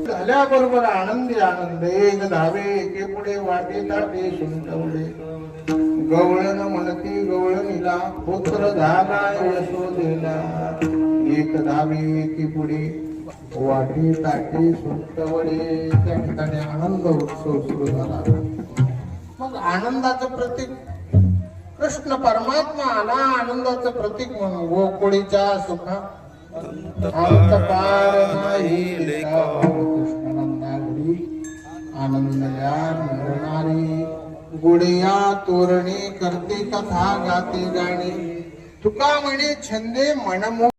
झाल्याबरोबर आनंदी आनंद एक धावे एके पुढे वाटे ताटे सुंटवले गवळण म्हणती गवळणीला पुत्र झाला यशोदेला एक धावे एके पुढे वाटे ताटे सुंटवले त्या ठिकाणी आनंद उत्सव सुरू झाला. मग आनंदाचं प्रतीक कृष्ण परमात्मा आला आनंदाचं प्रतीक म्हणून गोकुळीच्या सुखा अंत पार नाही कृष्णानंदावरी आनंदया नरनारी गुडिया तोरणी करते कथा गाते गाणे तुका म्हणे छंदे मनमो